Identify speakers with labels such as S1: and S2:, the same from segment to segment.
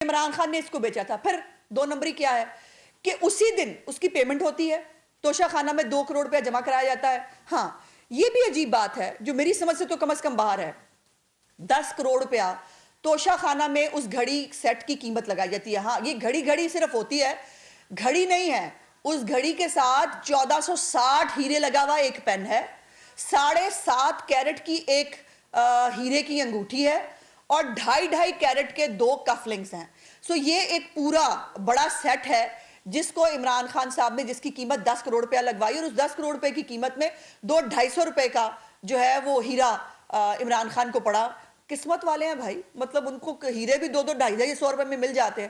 S1: عمران خان نے اس کو بیچا تھا. پھر 2 نمبری کیا ہے کہ اسی دن اس کی پیمنٹ ہوتی ہے, توشہ خانہ میں 2 کروڑ روپیہ جمع کرایا جاتا ہے. ہاں یہ بھی عجیب بات ہے جو میری سمجھ سے تو کم از کم باہر ہے. 10 کروڑ روپیہ توشہ خانہ میں اس گھڑی سیٹ کی قیمت لگائی جاتی ہے. ہاں یہ گھڑی صرف ہوتی ہے, گھڑی نہیں ہے. اس گھڑی کے ساتھ 1460 ہیرے لگا ہوا ایک پین ہے, 7.5 کیرٹ کی ایک ہیرے کی انگوٹھی ہے, اور 2.5 کیرٹ کے 2 کف لنکس ہیں. سو یہ ایک پورا بڑا سیٹ ہے جس کو عمران خان صاحب نے, جس کی قیمت 10 کروڑ روپیہ لگوائی, اور اس 10 کروڑ روپے کی قیمت میں 200-250 روپے کا جو ہے وہ ہیرا عمران خان کو پڑا. قسمت والے ہیں بھائی, مطلب ان کو ہیرے بھی 200-250 روپے میں مل جاتے ہیں.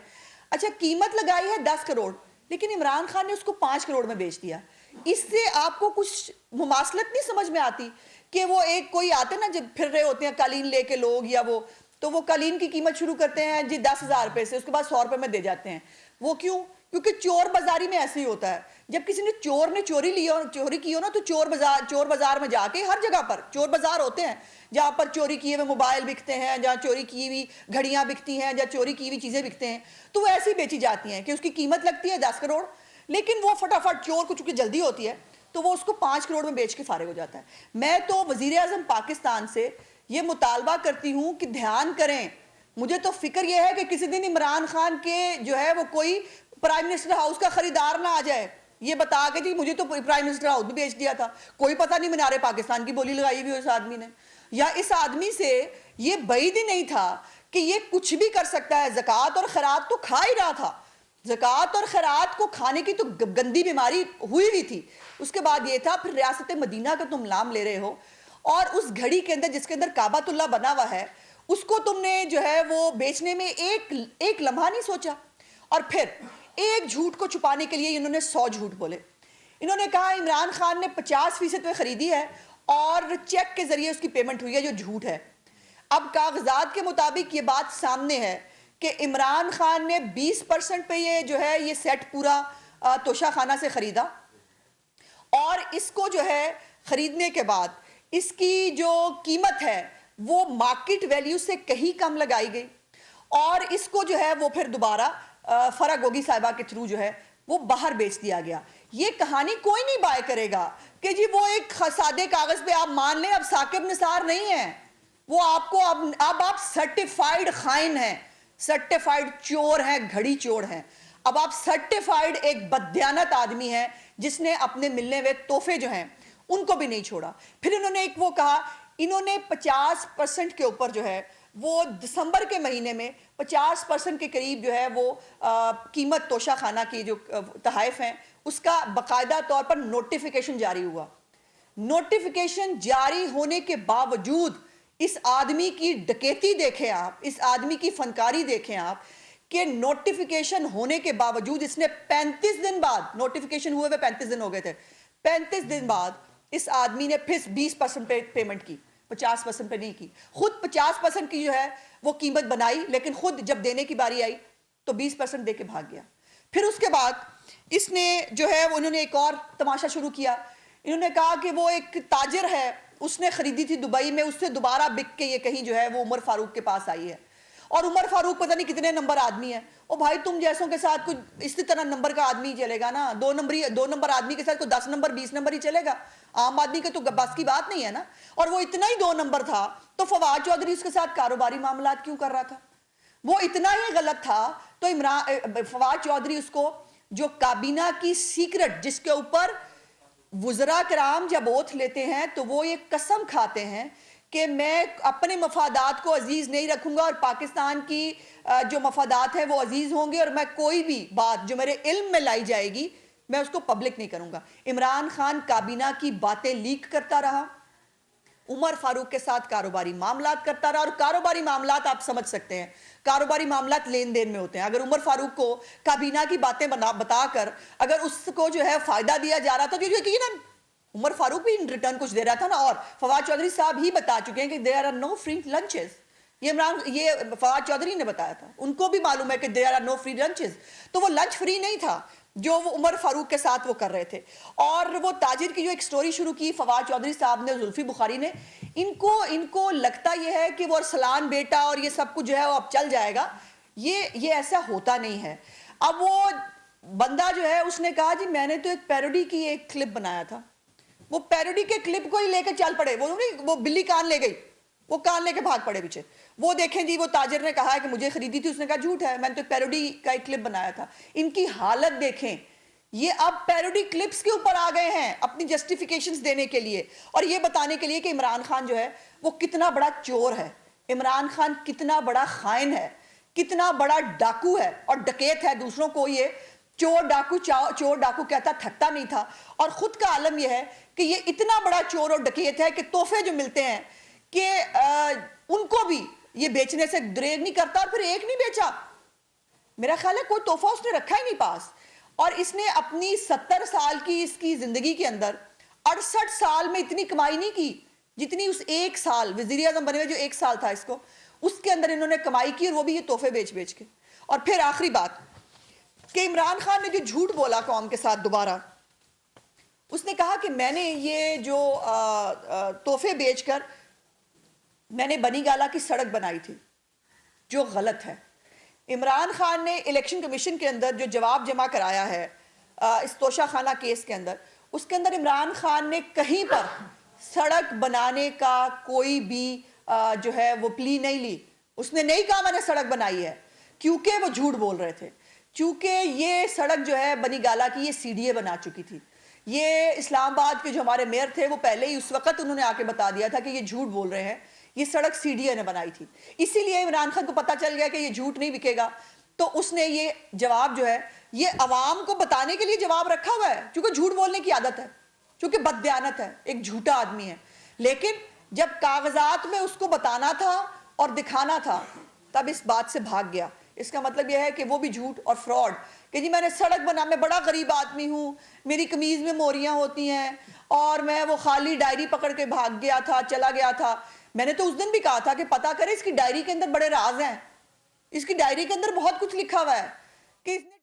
S1: اچھا قیمت لگائی ہے 10 کروڑ, لیکن عمران خان نے اس کو 5 کروڑ میں بیچ دیا. اس سے آپ کو کچھ مماثلت نہیں سمجھ میں آتی کہ وہ ایک کوئی آتے نا جب پھر رہے ہوتے ہیں قالین لے کے لوگ, یا وہ تو وہ قالین کی قیمت شروع کرتے ہیں جی 10,000 روپے سے, اس کے بعد 100 روپے میں دے جاتے ہیں. وہ کیوں؟ کیونکہ چور بازاری میں ایسے ہی ہوتا ہے. جب کسی نے چوری کی ہو نا, تو چور بازار میں جا کے, ہر جگہ پر چور بازار ہوتے ہیں جہاں پر چوری کیے ہوئے موبائل بکتے ہیں, جہاں چوری کی ہوئی گھڑیاں بکتی ہیں, جہاں چوری کی ہوئی چیزیں بکتے ہیں, تو وہ ایسی بیچی جاتی ہیں کہ اس کی قیمت لگتی ہے 10 کروڑ, لیکن وہ فٹافٹ چور کو چونکہ جلدی ہوتی ہے تو وہ اس کو 5 کروڑ میں بیچ کے فارغ ہو جاتا ہے. میں تو وزیر اعظم پاکستان سے یہ مطالبہ کرتی ہوں کہ دھیان کریں. مجھے تو فکر یہ ہے کہ کسی دن عمران خان کے جو ہے وہ کوئی پرائم منسٹر ہاؤس کا خریدار نہ آ جائے یہ بتا کے جی مجھے تو پرائم منسٹر ہاؤس بھی بیچ دیا تھا, کوئی پتہ نہیں مینار پاکستان کی بولی لگائی ہوئی اس آدمی نے, یا اس آدمی سے یہ بعید ہی نہیں تھا کہ یہ کچھ بھی کر سکتا ہے. زکوٰۃ اور خیرات تو کھا ہی رہا تھا, زکوٰۃ اور خیرات کو کھانے کی تو گندی بیماری ہوئی تھی. اس کے بعد یہ تھا پھر ریاست مدینہ کا تم نام لے رہے ہو, اور اس گھڑی کے اندر جس کے اندر کعبۃ اللہ بنا ہوا ہے اس کو تم نے جو ہے وہ بیچنے میں ایک لمحہ نہیں سوچا. اور پھر ایک جھوٹ کو چھپانے کے لیے انہوں نے 100 جھوٹ بولے. انہوں نے کہا عمران خان نے 50% پہ خریدی ہے اور چیک کے ذریعے اس کی پیمنٹ ہوئی ہے, جو جھوٹ ہے. اب کاغذات کے مطابق یہ بات سامنے ہے کہ عمران خان نے 20% پہ یہ جو ہے یہ سیٹ پورا توشہ خانہ سے خریدا, اور اس کو جو ہے خریدنے کے بعد اس کی جو قیمت ہے وہ مارکیٹ ویلیو سے کہیں کم لگائی گئی, اور اس کو جو ہے وہ پھر دوبارہ فرح گوگی صاحبہ کے تھرو جو ہے وہ باہر بیچ دیا گیا. یہ کہانی کوئی نہیں بائے کرے گا کہ جی وہ ایک سادے کاغذ پہ آپ مان لیں اب ثاقب نثار نہیں ہیں, وہ آپ کو اب آپ سرٹیفائیڈ خائن ہیں, سرٹیفائیڈ چور ہیں, گھڑی چور ہیں. اب آپ سرٹیفائیڈ ایک بددیانت آدمی ہیں جس نے اپنے ملنے ہوئے تحفے جو ہیں ان کو بھی نہیں چھوڑا. پھر انہوں نے ایک وہ کہا, انہوں نے 50% کے اوپر جو ہے وہ دسمبر کے مہینے میں 50% کے قریب جو ہے وہ قیمت توشہ خانہ کی جو تحائف ہیں اس کا باقاعدہ طور پر نوٹیفیکیشن جاری ہوا. نوٹیفیکیشن جاری ہونے کے باوجود اس آدمی کی ڈکیتی دیکھیں آپ, اس آدمی کی فنکاری دیکھیں آپ کہ نوٹیفیکیشن ہونے کے باوجود اس نے 35 دن بعد, نوٹیفیکیشن ہوئے 35 دن ہو گئے تھے, 35 دن بعد اس آدمی نے پھر 20% پہ پیمنٹ کی, 50% پہ نہیں کی. خود 50% کی جو ہے وہ قیمت بنائی, لیکن خود جب دینے کی باری آئی تو 20% دے کے بھاگ گیا. پھر اس کے بعد اس نے جو ہے انہوں نے ایک اور تماشا شروع کیا. انہوں نے کہا کہ وہ ایک تاجر ہے, اس نے خریدی تھی دبئی میں, اس سے دوبارہ بک کے یہ کہیں جو ہے وہ عمر فاروق کے پاس آئی ہے, اور عمر فاروق پتہ نہیں کتنے نمبر آدمی ہے. او بھائی تم جیسوں کے ساتھ کچھ اسی طرح نمبر کا آدمی چلے گا نا, 2 نمبر آدمی کے ساتھ کوئی 10 نمبر 20 نمبر ہی چلے گا, عام آدمی کے تو بس کی بات نہیں ہے نا. اور وہ اتنا ہی 2 نمبر تھا تو فواد چودھری اس کے ساتھ کاروباری معاملات کیوں کر رہا تھا؟ وہ اتنا ہی غلط تھا تو فواد چودھری اس کو جو کابینہ کی سیکرٹ جس کے اوپر وزراء کرام جب اوتھ لیتے ہیں تو وہ یہ قسم کھاتے ہیں کہ میں اپنے مفادات کو عزیز نہیں رکھوں گا اور پاکستان کی جو مفادات ہیں وہ عزیز ہوں گے, اور میں کوئی بھی بات جو میرے علم میں لائی جائے گی میں اس کو پبلک نہیں کروں گا. عمران خان کابینہ کی باتیں لیک کرتا رہا, عمر فاروق کے ساتھ کاروباری معاملات کرتا رہا, اور کاروباری معاملات آپ سمجھ سکتے ہیں کاروباری معاملات لین دین میں ہوتے ہیں. اگر عمر فاروق کو کابینہ کی باتیں بتا کر اگر اس کو جو ہے فائدہ دیا جا رہا تھا تو یقیناً عمر فاروق بھی ریٹرن کچھ دے رہا تھا نا. اور فواد چودھری صاحب ہی بتا چکے ہیں کہ there are no free lunches, یہ فواد چودھری نے بتایا تھا, ان کو بھی معلوم ہے کہ there are no free lunches. تو وہ لنچ فری نہیں تھا جو وہ عمر فاروق کے ساتھ وہ کر رہے تھے. اور وہ تاجر کی جو ایک سٹوری شروع کی فواد چودھری صاحب نے, زلفی بخاری نے, ان کو لگتا یہ ہے کہ وہ ارسلان بیٹا اور یہ سب کچھ جو ہے وہ اب چل جائے گا. یہ ایسا ہوتا نہیں ہے. اب وہ بندہ جو ہے اس نے کہا جی میں نے تو ایک پیروڈی کی ایک کلپ بنایا تھا. وہ پیروڈی کے کلپ کو ہی لے کے چل پڑے. وہ بلی کان لے گئی, وہ کان لے کے بھاگ پڑے پیچھے. وہ دیکھیں جی وہ تاجر نے کہا ہے کہ مجھے خریدی تھی, اس نے کہا جھوٹ ہے, میں نے تو پیروڈی کا ایک کلپ بنایا تھا. ان کی حالت دیکھیں, یہ اب پیروڈی کلپس کے اوپر آ گئے ہیں اپنی جسٹیفیکیشنز دینے کے لیے اور یہ بتانے کے لیے کہ عمران خان جو ہے وہ کتنا بڑا چور ہے, عمران خان کتنا بڑا خائن ہے, کتنا بڑا ڈاکو ہے اور ڈکیت ہے. دوسروں کو یہ چور ڈاکو کہتا تھکتا نہیں تھا, اور خود کا عالم یہ ہے کہ یہ اتنا بڑا چور اور ڈکیت ہے کہ تحفے جو ملتے ہیں کہ ان کو بھی یہ بیچنے سے دریغ نہیں کرتا. اور پھر ایک نہیں بیچا, میرا خیال ہے کوئی تحفہ اس نے رکھا ہی نہیں پاس. اور اس نے اپنی 70 سال کی اس کی زندگی کے اندر 68 سال میں اتنی کمائی نہیں کی جتنی اس ایک سال وزیر اعظم بنے ہوئے جو ایک سال تھا اس کے اندر انہوں نے کمائی کی, اور وہ بھی یہ تحفے بیچ کے. اور پھر آخری بات کہ عمران خان نے جو جھوٹ بولا قوم کے ساتھ دوبارہ, اس نے کہا کہ میں نے یہ جو تحفے بیچ کر میں نے بنی گالا کی سڑک بنائی تھی, جو غلط ہے. عمران خان نے الیکشن کمیشن کے اندر جو جواب جمع کرایا ہے اس توشہ خانہ کیس کے اندر, اس کے اندر عمران خان نے کہیں پر سڑک بنانے کا کوئی بھی جو ہے وہ پلی نہیں لی. اس نے نہیں کہا میں نے سڑک بنائی ہے, کیونکہ وہ جھوٹ بول رہے تھے. چونکہ یہ سڑک جو ہے بنی گالا کی یہ سی ڈی اے بنا چکی تھی. یہ اسلام آباد کے جو ہمارے میئر تھے وہ پہلے ہی اس وقت انہوں نے آ کے بتا دیا تھا کہ یہ جھوٹ بول رہے ہیں, یہ سڑک سی ڈی اے نے بنائی تھی. اسی لیے عمران خان کو پتا چل گیا کہ یہ جھوٹ نہیں بکے گا, تو اس نے یہ جواب جو ہے یہ عوام کو بتانے کے لیے جواب رکھا ہوا ہے, چونکہ جھوٹ بولنے کی عادت ہے, چونکہ بددیانت ہے, ایک جھوٹا آدمی ہے. لیکن جب کاغذات میں اس کو بتانا تھا اور دکھانا تھا تب اس بات سے بھاگ گیا. اس کا مطلب یہ ہے کہ وہ بھی جھوٹ اور فراڈ کہ جی میں نے سڑک بنا, میں بڑا غریب آدمی ہوں, میری قمیض میں موریاں ہوتی ہیں اور میں وہ خالی ڈائری پکڑ کے بھاگ گیا تھا, چلا گیا تھا. میں نے تو اس دن بھی کہا تھا کہ پتا کرے اس کی ڈائری کے اندر بڑے راز ہیں, اس کی ڈائری کے اندر بہت کچھ لکھا ہوا ہے کہ اس نے